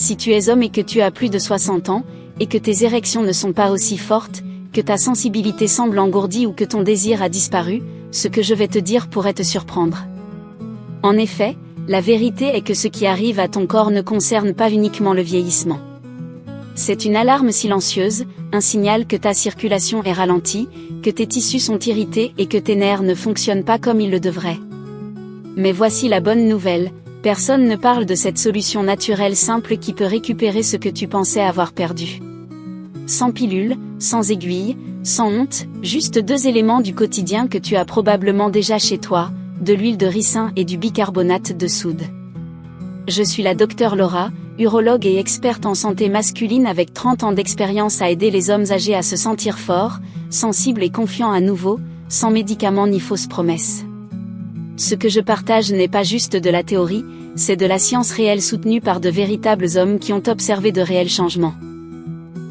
Si tu es homme et que tu as plus de 60 ans, et que tes érections ne sont pas aussi fortes, que ta sensibilité semble engourdie ou que ton désir a disparu, ce que je vais te dire pourrait te surprendre. En effet, la vérité est que ce qui arrive à ton corps ne concerne pas uniquement le vieillissement. C'est une alarme silencieuse, un signal que ta circulation est ralentie, que tes tissus sont irrités et que tes nerfs ne fonctionnent pas comme ils le devraient. Mais voici la bonne nouvelle, personne ne parle de cette solution naturelle simple qui peut récupérer ce que tu pensais avoir perdu. Sans pilule, sans aiguille, sans honte, juste 2 éléments du quotidien que tu as probablement déjà chez toi, de l'huile de ricin et du bicarbonate de soude. Je suis la docteure Laura, urologue et experte en santé masculine avec 30 ans d'expérience à aider les hommes âgés à se sentir forts, sensibles et confiants à nouveau, sans médicaments ni fausses promesses. Ce que je partage n'est pas juste de la théorie, c'est de la science réelle soutenue par de véritables hommes qui ont observé de réels changements.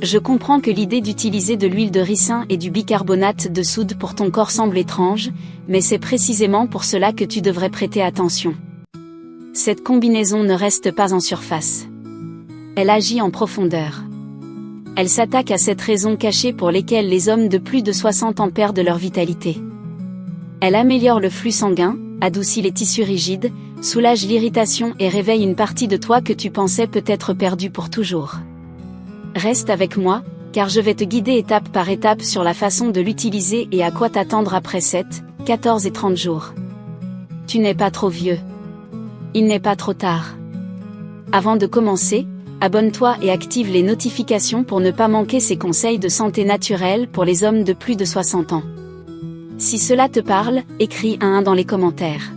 Je comprends que l'idée d'utiliser de l'huile de ricin et du bicarbonate de soude pour ton corps semble étrange, mais c'est précisément pour cela que tu devrais prêter attention. Cette combinaison ne reste pas en surface. Elle agit en profondeur. Elle s'attaque à cette raison cachée pour lesquelles les hommes de plus de 60 ans perdent leur vitalité. Elle améliore le flux sanguin, adoucit les tissus rigides, soulage l'irritation et réveille une partie de toi que tu pensais peut-être perdue pour toujours. Reste avec moi, car je vais te guider étape par étape sur la façon de l'utiliser et à quoi t'attendre après 7, 14 et 30 jours. Tu n'es pas trop vieux. Il n'est pas trop tard. Avant de commencer, abonne-toi et active les notifications pour ne pas manquer ces conseils de santé naturelle pour les hommes de plus de 60 ans. Si cela te parle, écris un 1 dans les commentaires.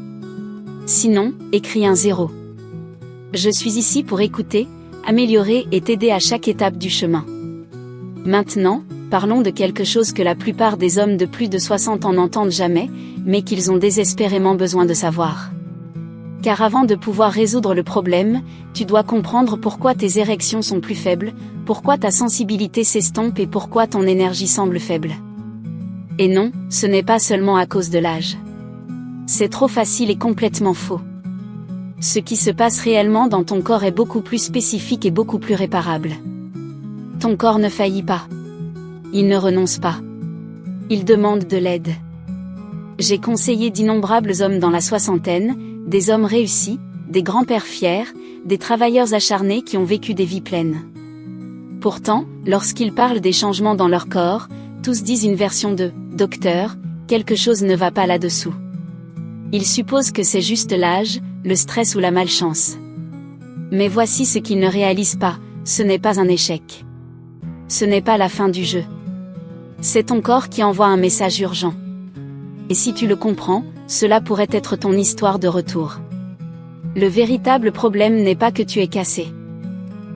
Sinon, écris un 0. Je suis ici pour écouter, améliorer et t'aider à chaque étape du chemin. Maintenant, parlons de quelque chose que la plupart des hommes de plus de 60 ans n'entendent jamais, mais qu'ils ont désespérément besoin de savoir. Car avant de pouvoir résoudre le problème, tu dois comprendre pourquoi tes érections sont plus faibles, pourquoi ta sensibilité s'estompe et pourquoi ton énergie semble faible. Et non, ce n'est pas seulement à cause de l'âge. C'est trop facile et complètement faux. Ce qui se passe réellement dans ton corps est beaucoup plus spécifique et beaucoup plus réparable. Ton corps ne faillit pas. Il ne renonce pas. Il demande de l'aide. J'ai conseillé d'innombrables hommes dans la soixantaine, des hommes réussis, des grands-pères fiers, des travailleurs acharnés qui ont vécu des vies pleines. Pourtant, lorsqu'ils parlent des changements dans leur corps, tous disent une version de « Docteur, quelque chose ne va pas là-dessous ». Ils supposent que c'est juste l'âge, le stress ou la malchance. Mais voici ce qu'ils ne réalisent pas, ce n'est pas un échec. Ce n'est pas la fin du jeu. C'est ton corps qui envoie un message urgent. Et si tu le comprends, cela pourrait être ton histoire de retour. Le véritable problème n'est pas que tu es cassé.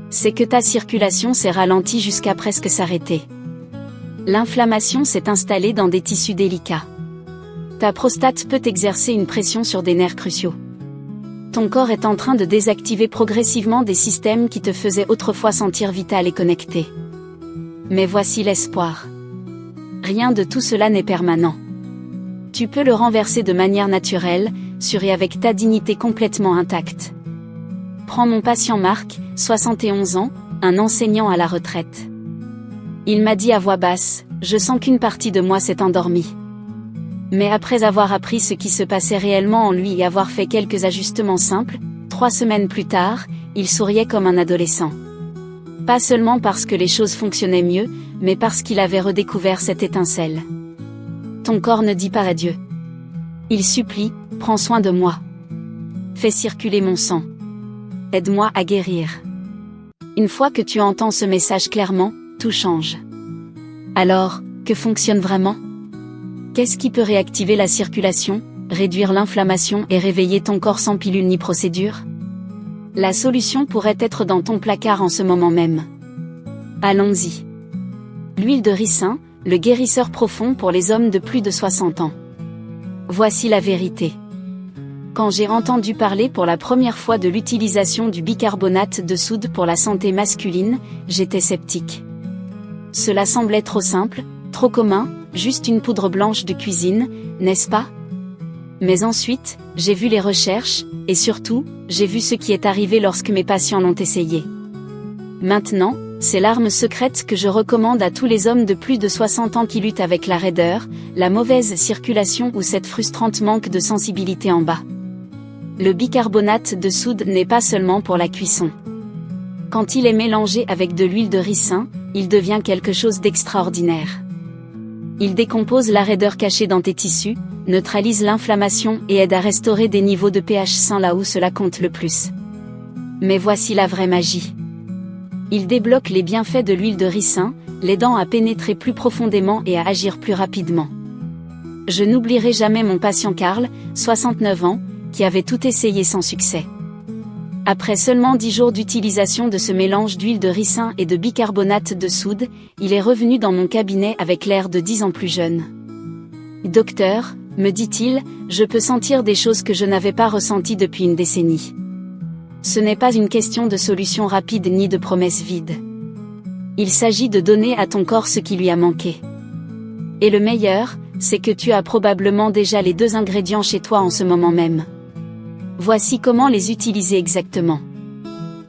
C'est que ta circulation s'est ralentie jusqu'à presque s'arrêter. L'inflammation s'est installée dans des tissus délicats. Ta prostate peut exercer une pression sur des nerfs cruciaux. Ton corps est en train de désactiver progressivement des systèmes qui te faisaient autrefois sentir vital et connecté. Mais voici l'espoir. Rien de tout cela n'est permanent. Tu peux le renverser de manière naturelle, sûre et avec ta dignité complètement intacte. Prends mon patient Marc, 71 ans, un enseignant à la retraite. Il m'a dit à voix basse, « Je sens qu'une partie de moi s'est endormie. » Mais après avoir appris ce qui se passait réellement en lui et avoir fait quelques ajustements simples, 3 semaines plus tard, il souriait comme un adolescent. Pas seulement parce que les choses fonctionnaient mieux, mais parce qu'il avait redécouvert cette étincelle. Ton corps ne dit pas adieu. Il supplie, prends soin de moi. Fais circuler mon sang. Aide-moi à guérir. Une fois que tu entends ce message clairement, tout change. Alors, que fonctionne vraiment ? Qu'est-ce qui peut réactiver la circulation, réduire l'inflammation et réveiller ton corps sans pilule ni procédure ? La solution pourrait être dans ton placard en ce moment même. Allons-y. L'huile de ricin, le guérisseur profond pour les hommes de plus de 60 ans. Voici la vérité. Quand j'ai entendu parler pour la première fois de l'utilisation du bicarbonate de soude pour la santé masculine, j'étais sceptique. Cela semblait trop simple, trop commun, juste une poudre blanche de cuisine, n'est-ce pas ? Mais ensuite, j'ai vu les recherches, et surtout, j'ai vu ce qui est arrivé lorsque mes patients l'ont essayé. Maintenant, c'est l'arme secrète que je recommande à tous les hommes de plus de 60 ans qui luttent avec la raideur, la mauvaise circulation ou cette frustrante manque de sensibilité en bas. Le bicarbonate de soude n'est pas seulement pour la cuisson. Quand il est mélangé avec de l'huile de ricin, il devient quelque chose d'extraordinaire. Il décompose la raideur cachée dans tes tissus, neutralise l'inflammation et aide à restaurer des niveaux de pH sains là où cela compte le plus. Mais voici la vraie magie. Il débloque les bienfaits de l'huile de ricin, l'aidant à pénétrer plus profondément et à agir plus rapidement. Je n'oublierai jamais mon patient Karl, 69 ans, qui avait tout essayé sans succès. Après seulement 10 jours d'utilisation de ce mélange d'huile de ricin et de bicarbonate de soude, il est revenu dans mon cabinet avec l'air de 10 ans plus jeune. « Docteur, me dit-il, je peux sentir des choses que je n'avais pas ressenties depuis une décennie. Ce n'est pas une question de solution rapide ni de promesses vides. Il s'agit de donner à ton corps ce qui lui a manqué. Et le meilleur, c'est que tu as probablement déjà les 2 ingrédients chez toi en ce moment même. Voici comment les utiliser exactement.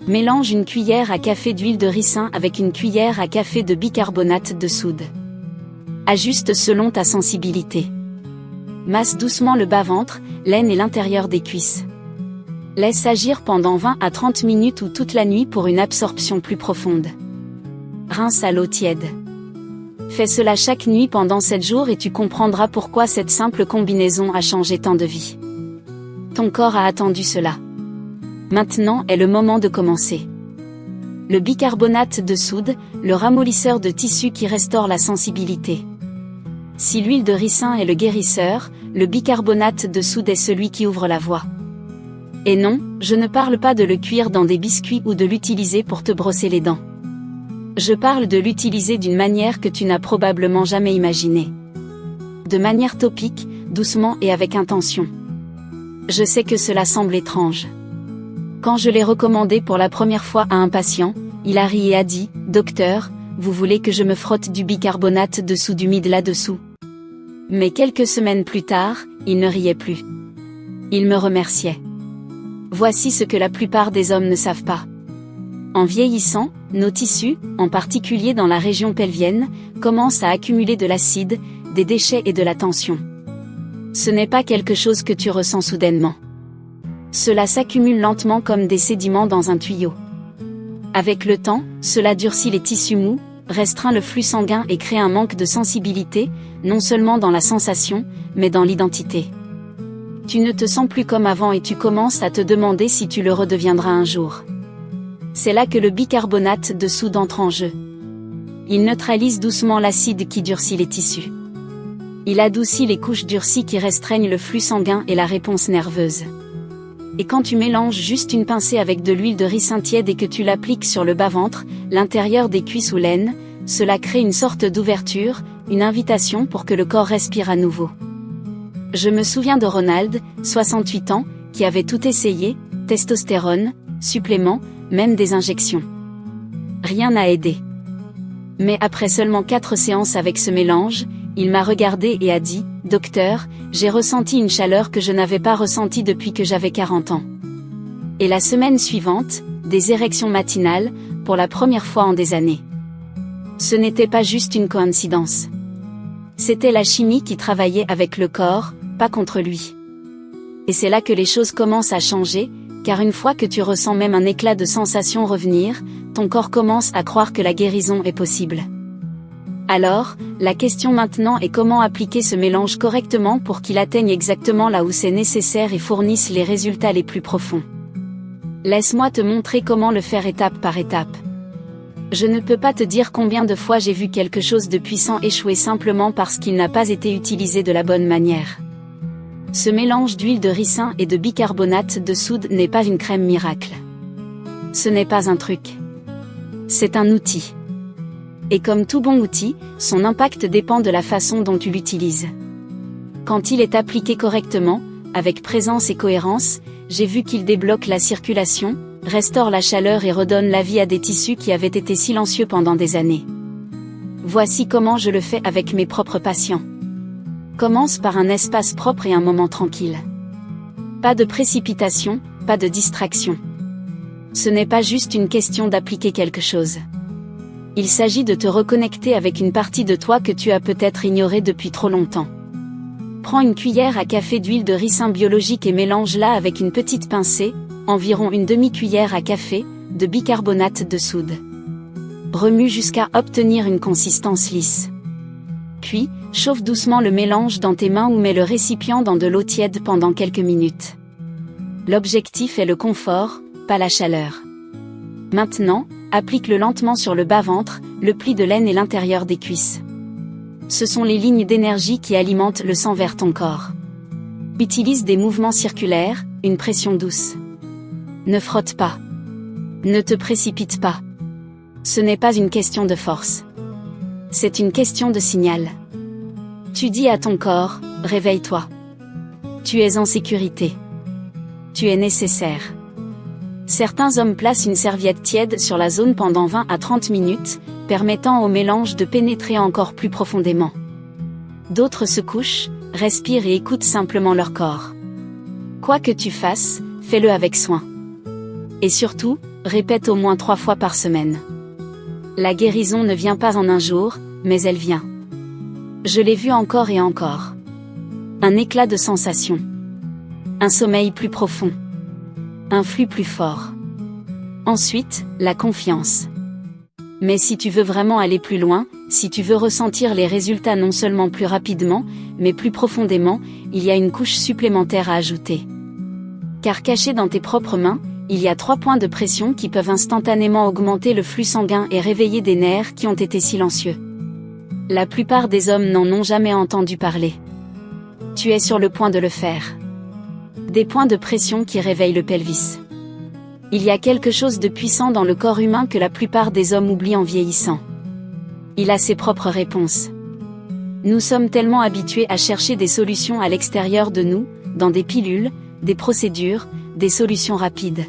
Mélange une cuillère à café d'huile de ricin avec une cuillère à café de bicarbonate de soude. Ajuste selon ta sensibilité. Masse doucement le bas-ventre, l'aine et l'intérieur des cuisses. Laisse agir pendant 20 à 30 minutes ou toute la nuit pour une absorption plus profonde. Rince à l'eau tiède. Fais cela chaque nuit pendant 7 jours et tu comprendras pourquoi cette simple combinaison a changé tant de vies. Ton corps a attendu cela. Maintenant est le moment de commencer. Le bicarbonate de soude, le ramollisseur de tissu qui restaure la sensibilité. Si l'huile de ricin est le guérisseur, le bicarbonate de soude est celui qui ouvre la voie. Et non, je ne parle pas de le cuire dans des biscuits ou de l'utiliser pour te brosser les dents. Je parle de l'utiliser d'une manière que tu n'as probablement jamais imaginée. De manière topique, doucement et avec intention. Je sais que cela semble étrange. Quand je l'ai recommandé pour la première fois à un patient, il a ri et a dit « Docteur, vous voulez que je me frotte du bicarbonate de soude humide là-dessous ?» Mais quelques semaines plus tard, il ne riait plus. Il me remerciait. Voici ce que la plupart des hommes ne savent pas. En vieillissant, nos tissus, en particulier dans la région pelvienne, commencent à accumuler de l'acide, des déchets et de la tension. Ce n'est pas quelque chose que tu ressens soudainement. Cela s'accumule lentement comme des sédiments dans un tuyau. Avec le temps, cela durcit les tissus mous, restreint le flux sanguin et crée un manque de sensibilité, non seulement dans la sensation, mais dans l'identité. Tu ne te sens plus comme avant et tu commences à te demander si tu le redeviendras un jour. C'est là que le bicarbonate de soude entre en jeu. Il neutralise doucement l'acide qui durcit les tissus. Il adoucit les couches durcies qui restreignent le flux sanguin et la réponse nerveuse. Et quand tu mélanges juste une pincée avec de l'huile de ricin tiède et que tu l'appliques sur le bas-ventre, l'intérieur des cuisses ou l'aine, cela crée une sorte d'ouverture, une invitation pour que le corps respire à nouveau. Je me souviens de Ronald, 68 ans, qui avait tout essayé, testostérone, suppléments, même des injections. Rien n'a aidé. Mais après seulement 4 séances avec ce mélange, il m'a regardé et a dit « Docteur, j'ai ressenti une chaleur que je n'avais pas ressentie depuis que j'avais 40 ans. » Et la semaine suivante, des érections matinales, pour la première fois en des années. Ce n'était pas juste une coïncidence. C'était la chimie qui travaillait avec le corps, pas contre lui. Et c'est là que les choses commencent à changer, car une fois que tu ressens même un éclat de sensation revenir, ton corps commence à croire que la guérison est possible. Alors, la question maintenant est comment appliquer ce mélange correctement pour qu'il atteigne exactement là où c'est nécessaire et fournisse les résultats les plus profonds. Laisse-moi te montrer comment le faire étape par étape. Je ne peux pas te dire combien de fois j'ai vu quelque chose de puissant échouer simplement parce qu'il n'a pas été utilisé de la bonne manière. Ce mélange d'huile de ricin et de bicarbonate de soude n'est pas une crème miracle. Ce n'est pas un truc. C'est un outil. Et comme tout bon outil, son impact dépend de la façon dont tu l'utilises. Quand il est appliqué correctement, avec présence et cohérence, j'ai vu qu'il débloque la circulation, restaure la chaleur et redonne la vie à des tissus qui avaient été silencieux pendant des années. Voici comment je le fais avec mes propres patients. Commence par un espace propre et un moment tranquille. Pas de précipitation, pas de distraction. Ce n'est pas juste une question d'appliquer quelque chose. Il s'agit de te reconnecter avec une partie de toi que tu as peut-être ignorée depuis trop longtemps. Prends une cuillère à café d'huile de ricin biologique et mélange-la avec une petite pincée, environ une demi-cuillère à café, de bicarbonate de soude. Remue jusqu'à obtenir une consistance lisse. Puis, chauffe doucement le mélange dans tes mains ou mets le récipient dans de l'eau tiède pendant quelques minutes. L'objectif est le confort, pas la chaleur. Maintenant, applique-le lentement sur le bas-ventre, le pli de l'aine et l'intérieur des cuisses. Ce sont les lignes d'énergie qui alimentent le sang vers ton corps. Utilise des mouvements circulaires, une pression douce. Ne frotte pas. Ne te précipite pas. Ce n'est pas une question de force. C'est une question de signal. Tu dis à ton corps, réveille-toi. Tu es en sécurité. Tu es nécessaire. Certains hommes placent une serviette tiède sur la zone pendant 20 à 30 minutes, permettant au mélange de pénétrer encore plus profondément. D'autres se couchent, respirent et écoutent simplement leur corps. Quoi que tu fasses, fais-le avec soin. Et surtout, répète au moins 3 fois par semaine. La guérison ne vient pas en un jour, mais elle vient. Je l'ai vu encore et encore. Un éclat de sensation. Un sommeil plus profond. Un flux plus fort. Ensuite, la confiance. Mais si tu veux vraiment aller plus loin, si tu veux ressentir les résultats non seulement plus rapidement, mais plus profondément, il y a une couche supplémentaire à ajouter. Car caché dans tes propres mains, il y a 3 points de pression qui peuvent instantanément augmenter le flux sanguin et réveiller des nerfs qui ont été silencieux. La plupart des hommes n'en ont jamais entendu parler. Tu es sur le point de le faire. Des points de pression qui réveillent le pelvis. Il y a quelque chose de puissant dans le corps humain que la plupart des hommes oublient en vieillissant. Il a ses propres réponses. Nous sommes tellement habitués à chercher des solutions à l'extérieur de nous, dans des pilules, des procédures, des solutions rapides.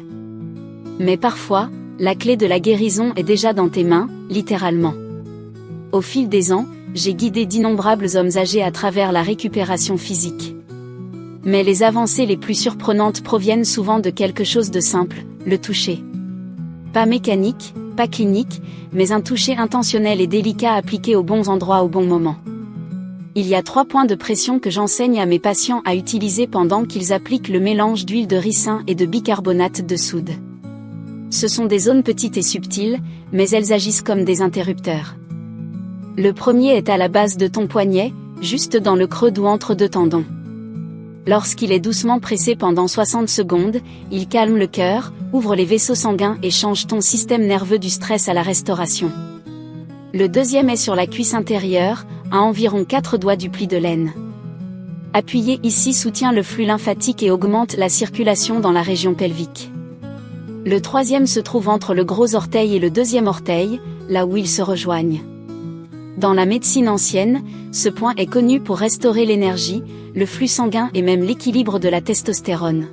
Mais parfois, la clé de la guérison est déjà dans tes mains, littéralement. Au fil des ans, j'ai guidé d'innombrables hommes âgés à travers la récupération physique. Mais les avancées les plus surprenantes proviennent souvent de quelque chose de simple, le toucher. Pas mécanique, pas clinique, mais un toucher intentionnel et délicat appliqué aux bons endroits au bon moment. Il y a 3 points de pression que j'enseigne à mes patients à utiliser pendant qu'ils appliquent le mélange d'huile de ricin et de bicarbonate de soude. Ce sont des zones petites et subtiles, mais elles agissent comme des interrupteurs. Le premier est à la base de ton poignet, juste dans le creux d'où entre 2 tendons. Lorsqu'il est doucement pressé pendant 60 secondes, il calme le cœur, ouvre les vaisseaux sanguins et change ton système nerveux du stress à la restauration. Le deuxième est sur la cuisse intérieure, à environ 4 doigts du pli de l'aine. Appuyer ici soutient le flux lymphatique et augmente la circulation dans la région pelvique. Le troisième se trouve entre le gros orteil et le deuxième orteil, là où ils se rejoignent. Dans la médecine ancienne, ce point est connu pour restaurer l'énergie, le flux sanguin et même l'équilibre de la testostérone.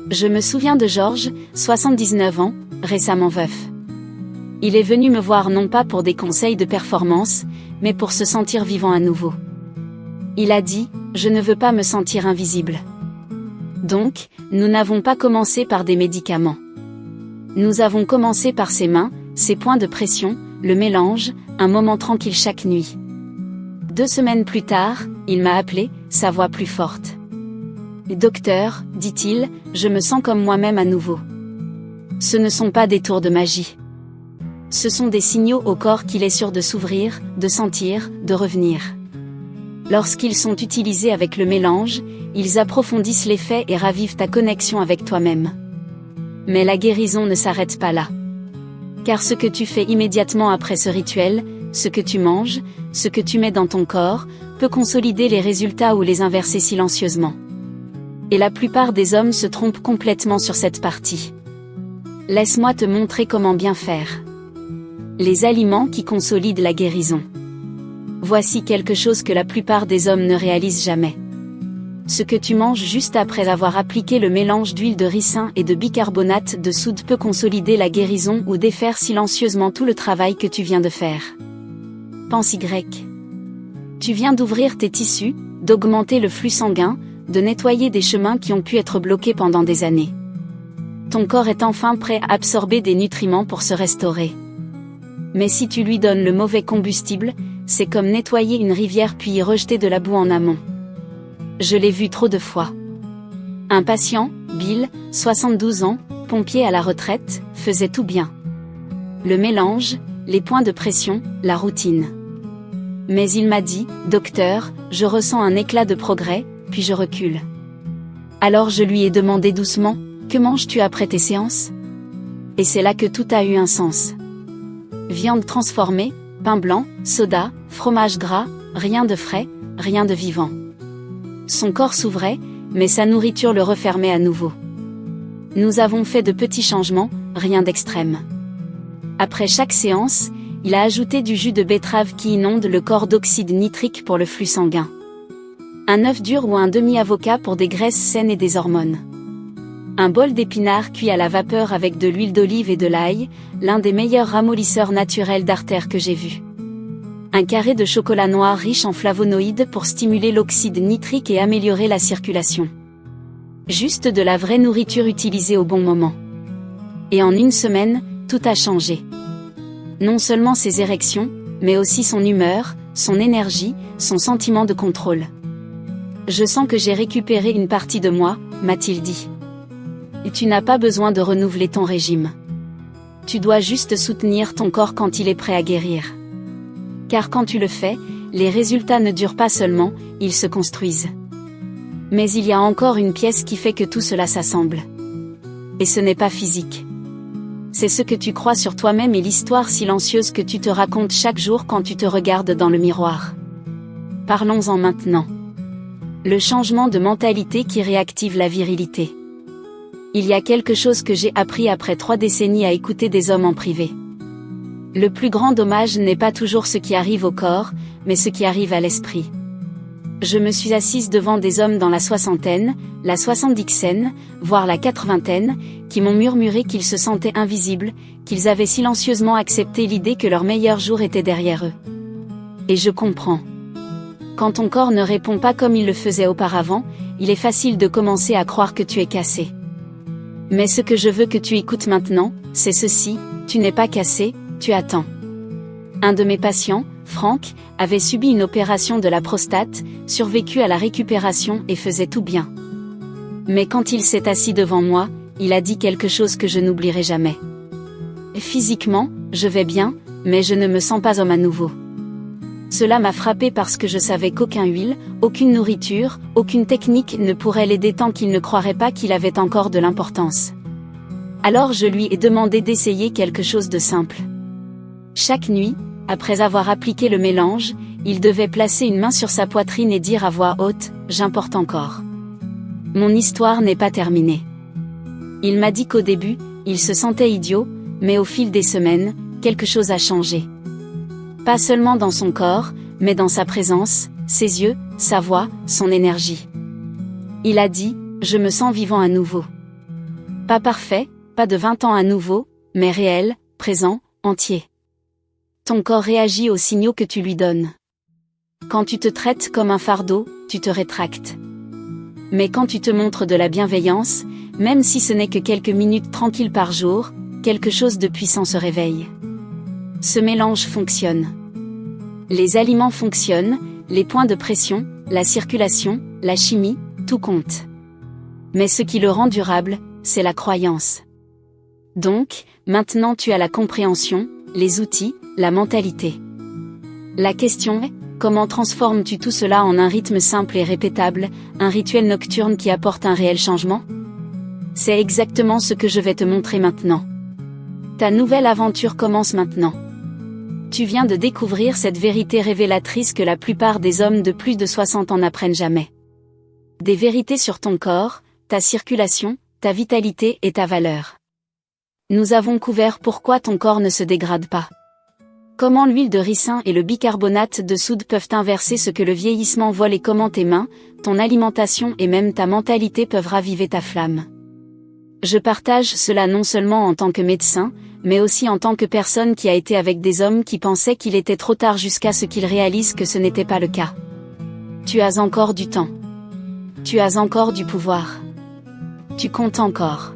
Je me souviens de Georges, 79 ans, récemment veuf. Il est venu me voir non pas pour des conseils de performance, mais pour se sentir vivant à nouveau. Il a dit, « Je ne veux pas me sentir invisible. » Donc, nous n'avons pas commencé par des médicaments. Nous avons commencé par ses mains, ses points de pression, le mélange, un moment tranquille chaque nuit. 2 semaines plus tard, il m'a appelé, sa voix plus forte. « Docteur, dit-il, je me sens comme moi-même à nouveau. » Ce ne sont pas des tours de magie. Ce sont des signaux au corps qu'il est sûr de s'ouvrir, de sentir, de revenir. Lorsqu'ils sont utilisés avec le mélange, ils approfondissent l'effet et ravivent ta connexion avec toi-même. Mais la guérison ne s'arrête pas là. Car ce que tu fais immédiatement après ce rituel, ce que tu manges, ce que tu mets dans ton corps, peut consolider les résultats ou les inverser silencieusement. Et la plupart des hommes se trompent complètement sur cette partie. Laisse-moi te montrer comment bien faire. Les aliments qui consolident la guérison. Voici quelque chose que la plupart des hommes ne réalisent jamais. Ce que tu manges juste après avoir appliqué le mélange d'huile de ricin et de bicarbonate de soude peut consolider la guérison ou défaire silencieusement tout le travail que tu viens de faire. Pense Y. Tu viens d'ouvrir tes tissus, d'augmenter le flux sanguin, de nettoyer des chemins qui ont pu être bloqués pendant des années. Ton corps est enfin prêt à absorber des nutriments pour se restaurer. Mais si tu lui donnes le mauvais combustible, c'est comme nettoyer une rivière puis y rejeter de la boue en amont. Je l'ai vu trop de fois. Un patient, Bill, 72 ans, pompier à la retraite, faisait tout bien. Le mélange, les points de pression, la routine. Mais il m'a dit, docteur, je ressens un éclat de progrès, puis je recule. Alors je lui ai demandé doucement, que manges-tu après tes séances? Et c'est là que tout a eu un sens. Viande transformée, pain blanc, soda, fromage gras, rien de frais, rien de vivant. Son corps s'ouvrait, mais sa nourriture le refermait à nouveau. Nous avons fait de petits changements, rien d'extrême. Après chaque séance, il a ajouté du jus de betterave qui inonde le corps d'oxyde nitrique pour le flux sanguin. Un œuf dur ou un demi-avocat pour des graisses saines et des hormones. Un bol d'épinards cuit à la vapeur avec de l'huile d'olive et de l'ail, l'un des meilleurs ramollisseurs naturels d'artères que j'ai vu. Un carré de chocolat noir riche en flavonoïdes pour stimuler l'oxyde nitrique et améliorer la circulation. Juste de la vraie nourriture utilisée au bon moment. Et en une semaine, tout a changé. Non seulement ses érections, mais aussi son humeur, son énergie, son sentiment de contrôle. Je sens que j'ai récupéré une partie de moi, m'a-t-il dit. Et tu n'as pas besoin de renouveler ton régime. Tu dois juste soutenir ton corps quand il est prêt à guérir. Car quand tu le fais, les résultats ne durent pas seulement, ils se construisent. Mais il y a encore une pièce qui fait que tout cela s'assemble. Et ce n'est pas physique. C'est ce que tu crois sur toi-même et l'histoire silencieuse que tu te racontes chaque jour quand tu te regardes dans le miroir. Parlons-en maintenant. Le changement de mentalité qui réactive la virilité. Il y a quelque chose que j'ai appris après 3 décennies à écouter des hommes en privé. Le plus grand dommage n'est pas toujours ce qui arrive au corps, mais ce qui arrive à l'esprit. Je me suis assise devant des hommes dans la soixantaine, la soixante-dixaine, voire la 80aine, qui m'ont murmuré qu'ils se sentaient invisibles, qu'ils avaient silencieusement accepté l'idée que leur meilleur jour était derrière eux. Et je comprends. Quand ton corps ne répond pas comme il le faisait auparavant, il est facile de commencer à croire que tu es cassé. Mais ce que je veux que tu écoutes maintenant, c'est ceci, tu n'es pas cassé, tu attends. Un de mes patients, Franck, avait subi une opération de la prostate, survécu à la récupération et faisait tout bien. Mais quand il s'est assis devant moi, il a dit quelque chose que je n'oublierai jamais. Physiquement, je vais bien, mais je ne me sens pas homme à nouveau. Cela m'a frappé parce que je savais qu'aucune huile, aucune nourriture, aucune technique ne pourrait l'aider tant qu'il ne croirait pas qu'il avait encore de l'importance. Alors je lui ai demandé d'essayer quelque chose de simple. Chaque nuit, après avoir appliqué le mélange, il devait placer une main sur sa poitrine et dire à voix haute, « J'importe encore. » Mon histoire n'est pas terminée. Il m'a dit qu'au début, il se sentait idiot, mais au fil des semaines, quelque chose a changé. Pas seulement dans son corps, mais dans sa présence, ses yeux, sa voix, son énergie. Il a dit, « Je me sens vivant à nouveau. » Pas parfait, pas de 20 ans à nouveau, mais réel, présent, entier. Ton corps réagit aux signaux que tu lui donnes. Quand tu te traites comme un fardeau, tu te rétractes. Mais quand tu te montres de la bienveillance, même si ce n'est que quelques minutes tranquilles par jour, quelque chose de puissant se réveille. Ce mélange fonctionne. Les aliments fonctionnent, les points de pression, la circulation, la chimie, tout compte. Mais ce qui le rend durable, c'est la croyance. Donc, maintenant tu as la compréhension, les outils, la mentalité. La question est, comment transformes-tu tout cela en un rythme simple et répétable, un rituel nocturne qui apporte un réel changement? C'est exactement ce que je vais te montrer maintenant. Ta nouvelle aventure commence maintenant. Tu viens de découvrir cette vérité révélatrice que la plupart des hommes de plus de 60 ans n'apprennent jamais. Des vérités sur ton corps, ta circulation, ta vitalité et ta valeur. Nous avons couvert pourquoi ton corps ne se dégrade pas. Comment l'huile de ricin et le bicarbonate de soude peuvent inverser ce que le vieillissement vole et comment tes mains, ton alimentation et même ta mentalité peuvent raviver ta flamme. Je partage cela non seulement en tant que médecin, mais aussi en tant que personne qui a été avec des hommes qui pensaient qu'il était trop tard jusqu'à ce qu'ils réalisent que ce n'était pas le cas. Tu as encore du temps. Tu as encore du pouvoir. Tu comptes encore.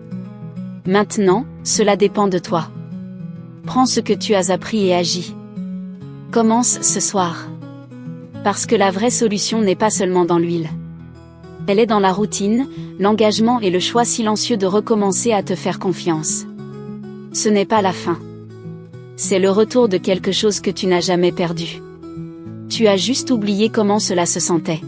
Maintenant, cela dépend de toi. Prends ce que tu as appris et agis. Commence ce soir. Parce que la vraie solution n'est pas seulement dans l'huile. Elle est dans la routine, l'engagement et le choix silencieux de recommencer à te faire confiance. Ce n'est pas la fin. C'est le retour de quelque chose que tu n'as jamais perdu. Tu as juste oublié comment cela se sentait.